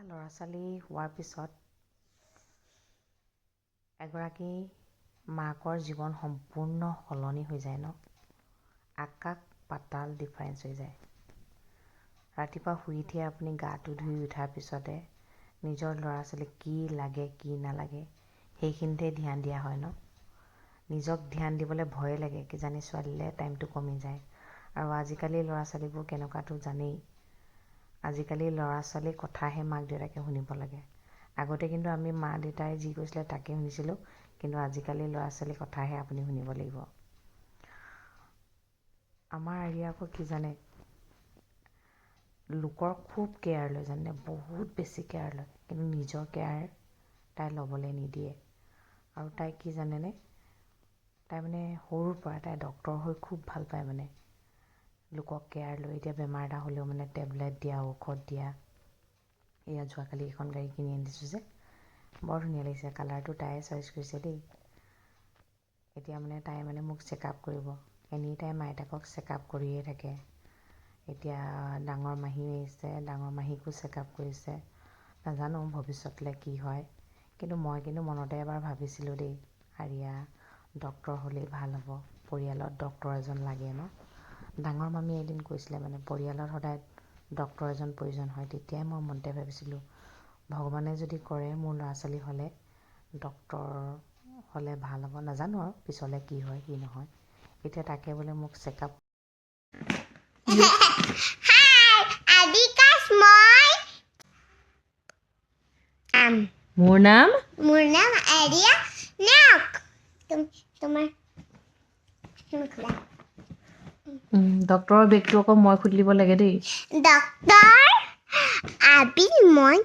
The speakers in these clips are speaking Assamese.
ল'ৰা ছোৱালী হোৱাৰ পিছত এগৰাকী মাকৰ জীৱন সম্পূৰ্ণ সলনি হৈ যায় ন। আকাশ পাতাল ডিফাৰেঞ্চ হৈ যায়। ৰাতিপুৱা শুই উঠিয়ে আপুনি গাটো ধুই উঠাৰ পিছতে নিজৰ ল'ৰা ছোৱালীক কি লাগে কি নালাগে সেইখিনিতে ধ্যান দিয়া হয় ন। নিজক ধ্যান দিবলৈ ভয়ে লাগে কিজানি ছোৱালীলৈ টাইমটো কমি যায়। আৰু আজিকালি ল'ৰা ছোৱালীবোৰ কেনেকুৱাতো জানেই। আজিকালি ল'ৰা ছোৱালীৰ কথাহে মাক দেউতাকে শুনিব লাগে। আগতে কিন্তু আমি মা দেউতাই যি কৈছিলে তাকে শুনিছিলোঁ, কিন্তু আজিকালি ল'ৰা ছোৱালীৰ কথাহে আপুনি শুনিব লাগিব। আমাৰ আৰিয়া আকৌ কি জানে, লোকৰ খুব কেয়াৰ লয় জানে, বহুত বেছি কেয়াৰ লয়, কিন্তু নিজৰ কেয়াৰ তাই ল'বলৈ নিদিয়ে। আৰু তাই কি জানেনে, তাই মানে সৰুৰ পৰা তাই ডক্তৰ হৈ খুব ভাল পায় মানে। লোকক কেয়াৰ লৈ এতিয়া বেমাৰ এটা হ'লেও মানে টেবলেট দিয়া, ঔষধ দিয়া। এয়া যোৱাকালি এখন গাড়ী কিনি আনি দিছোঁ যে, বৰ ধুনীয়া লাগিছে, কালাৰটো তাই চইচ কৰিছে দেই। এতিয়া মানে তাই মানে মোক চেকআপ কৰিব, এনি টাইম আইতাকক চেকআপ কৰিয়ে থাকে। এতিয়া ডাঙৰ মাহী আহিছে, ডাঙৰ মাহীকো চেকআপ কৰিছে। নাজানো ভৱিষ্যতলৈ কি হয়, কিন্তু মই কিন্তু মনতে এবাৰ ভাবিছিলোঁ দেই, আৰিয়া ডক্তৰ হ'লেই ভাল হ'ব, পৰিয়ালত ডক্তৰ এজন লাগে ন। ডাঙৰ মামীয়ে এদিন কৈছিলে মানে পৰিয়ালত সদায় ডক্তৰ এজন প্ৰয়োজন হয়। তেতিয়াই মই মনতে ভাবিছিলোঁ, ভগৱানে যদি কৰে মোৰ ল'ৰা ছোৱালী হ'লে ডক্তৰ হ'লে ভাল হ'ব। নাজানো আৰু পিছলৈ কি হয় কি নহয়। এতিয়া তাকে বোলে মোক চেকআপ মোৰ নাম আৰিয়া নাওক। ডক্তৰৰ বেগটো আকৌ মই খুলিব লাগে দেই। ডক্তৰ আবি মই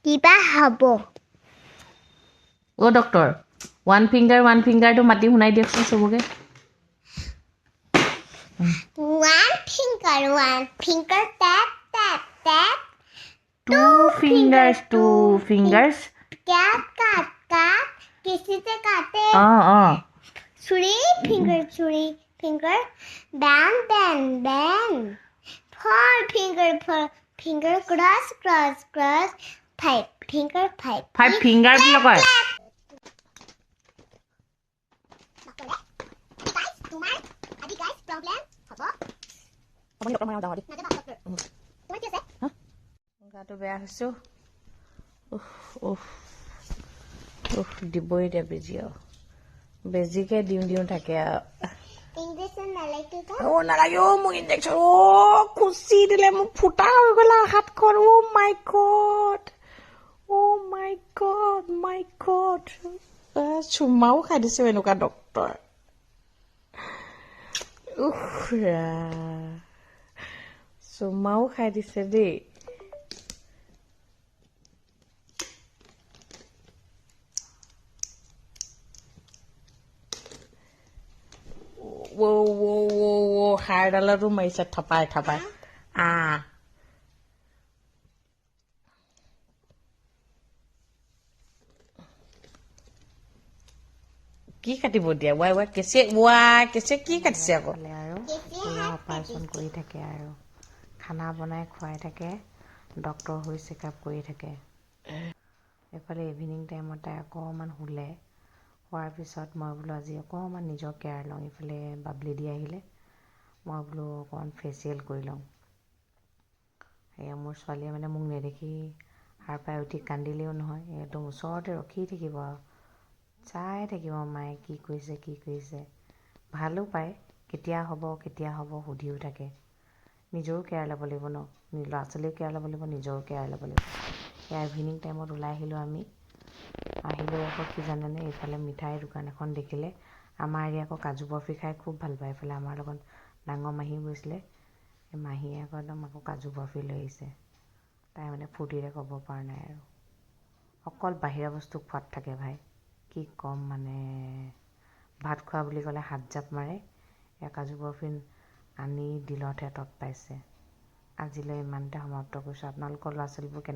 কিবা হ'ব। অ' ডক্তৰ, ওৱান ফিংগাৰটো মাতি শুনাই দিয়কচোন চবকে। One finger, tap, tap, tap. Two fingers. Cat, किसी से काटे. Three finger. Bang. Four finger, cross. Five finger. Five fingers লগায়. গাটো বেয়া হৈছোঁ। দিবই এতিয়া বেজি আৰু বেজিকে দিওঁ থাকে আৰু। নালাগে মোক ইনজেকশ্যন। খুচি দিলে মোক ফুটা হৈ গ'ল হাতখন। মাই গড চুমাও খাই দিছো এনেকুৱা ডক্তৰ। চুমাও খাই দিছে দেই। হাড়ডালতো মাৰিছে থপাই কি কাটিব দিয়া? কেঁচে কি কাটিছে আকৌ? আৰু অপাৰেশ্যন কৰি থাকে আৰু খানা বনাই খুৱাই থাকে, ডক্তৰ হৈ চেকআপ কৰি থাকে। এইফালে ইভিনিং টাইমত তাই অকণমান শুলে। হোৱাৰ পিছত মই বোলো আজি অকণমান নিজৰ কেয়াৰ লওঁ। ইফালে বাবলি দি আহিলে, মই বোলো অকণমান ফেচিয়েল কৰি লওঁ। সেয়া মোৰ ছোৱালীয়ে মানে মোক নেদেখি সাৰ পাই উঠি কান্দিলেও নহয়, একদম ওচৰতে ৰখি থাকিব আৰু চাই থাকিব মায়ে কি কৰিছে। ভালো পায়, কেতিয়া হ'ব সুধিও থাকে। নিজৰো কেয়াৰ ল'ব লাগিব ন, ল'ৰা ছোৱালীও কেয়াৰ ল'ব লাগিব, নিজৰো কেয়াৰ ল'ব লাগিব। সেয়া ইভিনিং টাইমত ওলাই আহিলোঁ আমি। আহিলৈ আকৌ কি জানেনে, এইফালে মিঠাইৰ দোকান এখন দেখিলে। আমাৰ আকৌ কাজু বৰফি খাই খুব ভাল পায়। এইফালে আমাৰ লগত ডাঙৰ মাহী গৈছিলে, সেই মাহীয়ে আকৌ কাজু বৰফি লৈ আহিছে। তাই মানে ফূৰ্তিৰে ক'ব পৰা নাই আৰু। অকল বাহিৰা বস্তু খোৱাত থাকে ভাই, কি ক'ম মানে। ভাত খোৱা বুলি ক'লে হাত জাপ মাৰে। কাজু বৰফি আনি দিলতহে তত পাইছে। আজিলৈ ইমানতে সমাপ্ত কৰিছোঁ। আপোনালোকৰ ল'ৰা ছোৱালীবোৰ কেনেকুৱা?